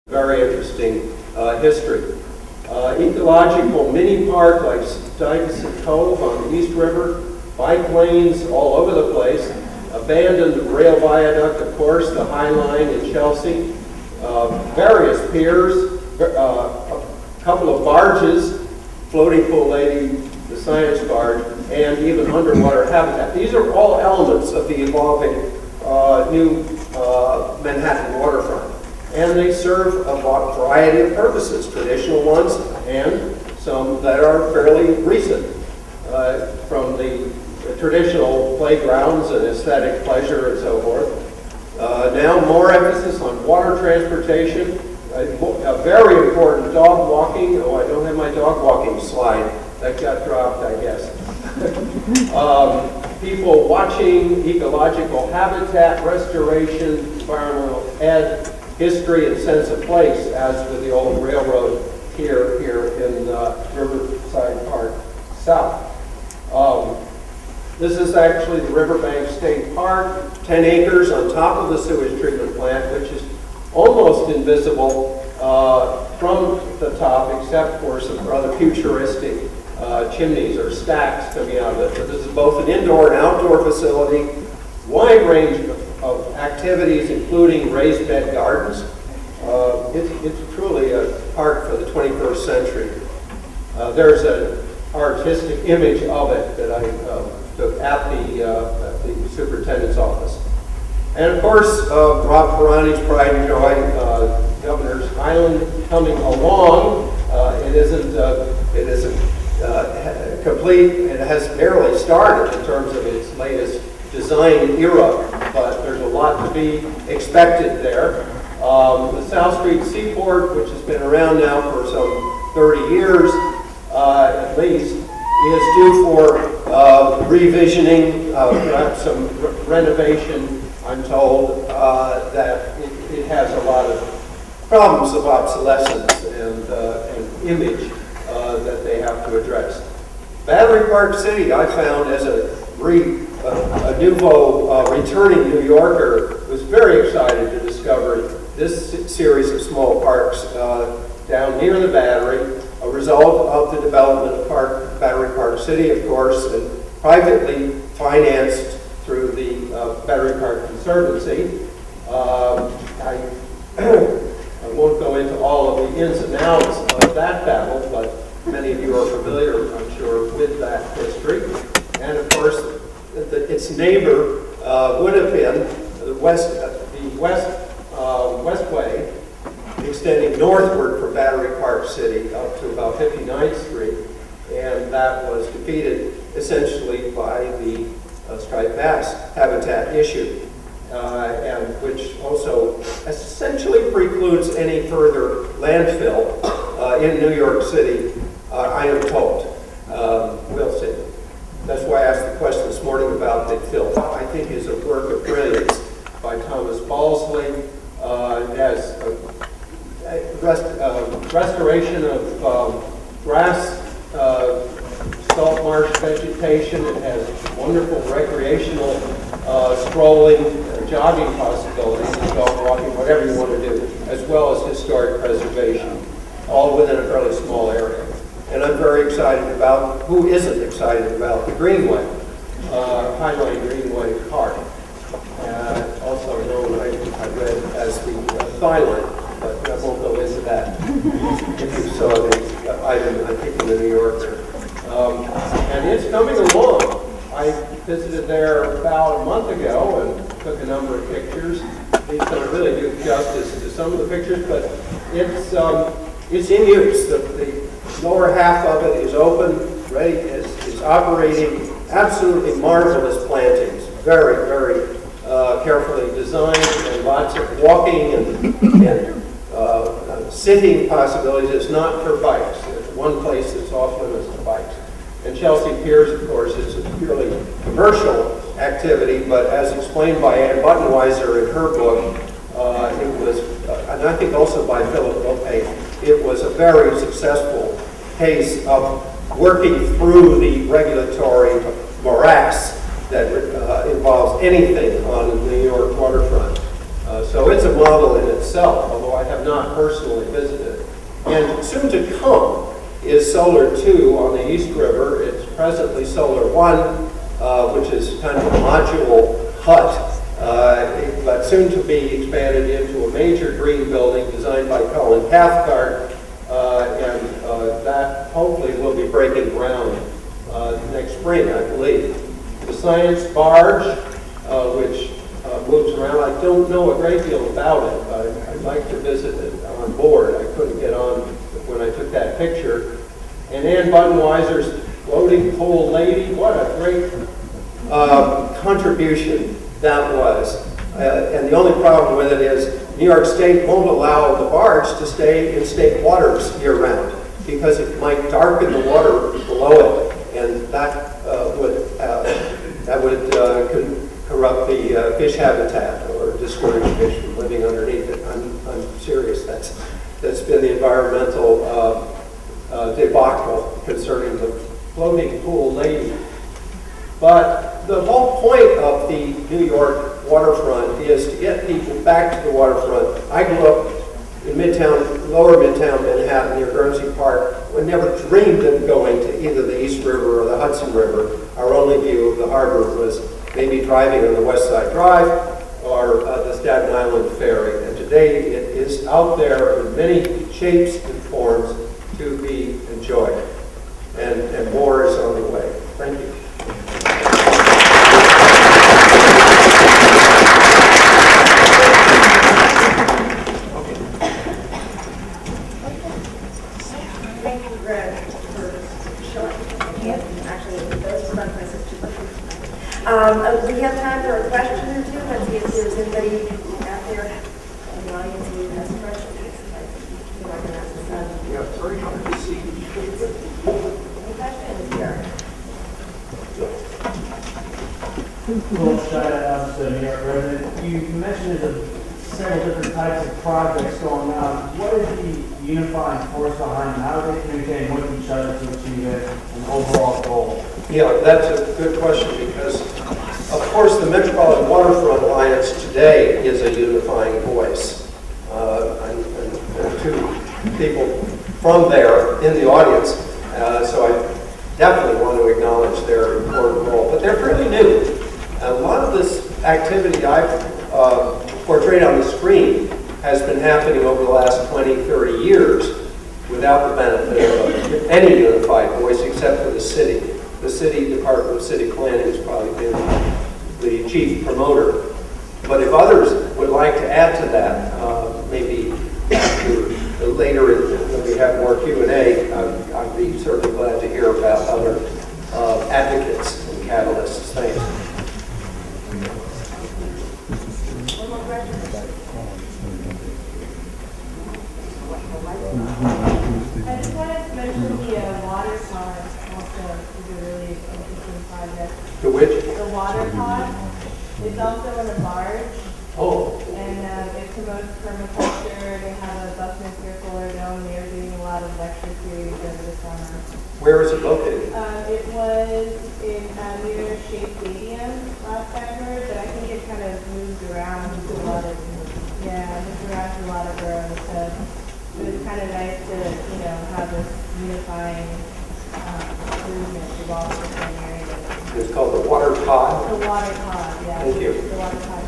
Very interesting history. Ecological mini park like Stuyvesant Cove on the East River, bike lanes all over the place, abandoned rail viaduct, of course, the High Line in Chelsea, various piers, a couple of barges, floating pool lady, the science barge, and even underwater habitat. These are all elements of the evolving new Manhattan waterfront. And they serve a variety of purposes, traditional ones and some that are fairly recent, from the traditional playgrounds and aesthetic pleasure and so forth. Now more emphasis on water transportation, a very important dog walking. Oh, I don't have my dog walking slide. That got dropped, I guess. People watching ecological habitat restoration, environmental ed, history and sense of place, as with the old railroad here in Riverside Park South. This is actually the Riverbank State Park, 10 acres on top of the sewage treatment plant, which is almost invisible from the top, except for some rather futuristic chimneys or stacks coming out of it. But this is both an indoor and outdoor facility, wide range of activities, including raised bed gardens. It's truly a park for the 21st century. There's an artistic image of it that I took at the superintendent's office. And of course, Rob Perani's pride and joy, Governor's Island coming along. It isn't complete. It has barely started in terms of its latest design era, but there's a lot to be expected there. The South Street Seaport, which has been around now for some 30 years at least, is due for revisioning, perhaps some renovation. I'm told that it has a lot of problems of obsolescence and image that they have to address. Battery Park City, I found as a nouveau returning New Yorker, was very excited to discover this series of small parks down near the Battery, a result of the development of Battery Park City, of course, and privately financed through the Battery Park Conservancy. I won't go into all of the ins and outs of that battle, but many of you are familiar, I'm sure, with that history. And of course, its neighbor would have been the Westway, extending northward from Battery Park City up to about 59th Street, and that was defeated essentially by the striped bass habitat issue, and which also essentially precludes any further landfill in New York City, I am told. We'll see. That's why I asked the question this morning about the fill. I think is a work of brilliance by Thomas Balsley as restoration of grass, salt marsh vegetation. It has wonderful recreational strolling, jogging possibilities, dog walking, whatever you want to do, as well as historic preservation, all within a fairly small area. And I'm very excited about, who isn't excited about, the Greenway, Highline Greenway Park, also known, I read, as the Thailand, but I won't go into that. If you saw the item, I think, in the New Yorker. And it's coming along. I visited there about a month ago and took a number of pictures. These don't really do justice to some of the pictures, but it's in use. The lower half of it is open, ready, is operating. Absolutely marvelous plantings, very, very carefully designed, and lots of walking and sitting possibilities. It's not for bikes. It's one place that's off limits to bikes. And Chelsea Piers, of course, is a purely commercial activity, but as explained by Ann Buttenweiser in her book, it was, and I think also by Philip Lopez, it was a very successful case of working through the regulatory morass that involves anything on the New York waterfront. So it's a model in itself, although I have not personally visited. And soon to come is Solar 2 on the East River. It's presently Solar 1, which is kind of a module hut, but soon to be expanded into a major green building designed by Colin Cathcart, and that hopefully will be breaking ground next spring, I believe. The science barge, which moves around, I don't know a great deal about it, but I'd like to visit it on board. I couldn't get on when I took that picture. And Ann Buddenweiser's floating pole lady, what a great contribution that was. And the only problem with it is New York State won't allow the barge to stay in state waters year-round because it might darken the water below it, and that would corrupt the fish habitat or discourage fish from living underneath it. I'm serious. That's been the environmental debacle concerning the floating pool lady. But the whole point of the New York waterfront is to get people back to the waterfront. I grew up in Midtown, lower Midtown Manhattan near Guernsey Park. We never dreamed of going to either the East River or the Hudson River. Our only view of the harbor was maybe driving on the West Side Drive or the Staten Island Ferry. And today it is out there in many shapes and forms to be enjoyed. And more is on the way. Thank you. We have time for a question or two. Let's see if there's anybody out there in the audience who has a question. Yeah, it's very hard to see. Any questions here? Well, shout-out to New York resident. You mentioned there's several different types of projects going on. What is the unifying force behind them? How do they communicate with each other to achieve an overall goal? Yeah, that's a good question because, of course, the Metropolitan Waterfront Alliance today is a unifying voice. And there are two people from there in the audience, so I definitely want to acknowledge their important role. But they're fairly new. A lot of this activity I've portrayed on the screen has been happening over the last 20, 30 years without the benefit of any unified voice except for the city. The city Department of City Planning has probably been the chief promoter. But if others would like to add to that, maybe after, later when we have more Q&A, I'd be certainly glad to hear about other advocates and catalysts. Thanks. One more question? I just wanted to mention the water pod also is a really interesting project. To which? The water pod is also in a barge, Oh, and it promotes permaculture. They have a Buckminster Solar Dome. They are doing a lot of lecture series over the summer. where is it located? It was in near Shea Stadium last I heard, but I think it kind of moved around to a lot of boroughs. So it was kind of nice to, have this unifying movement of all the different areas. It's called the Water Pod. The water pod, yeah. Thank you. The water pod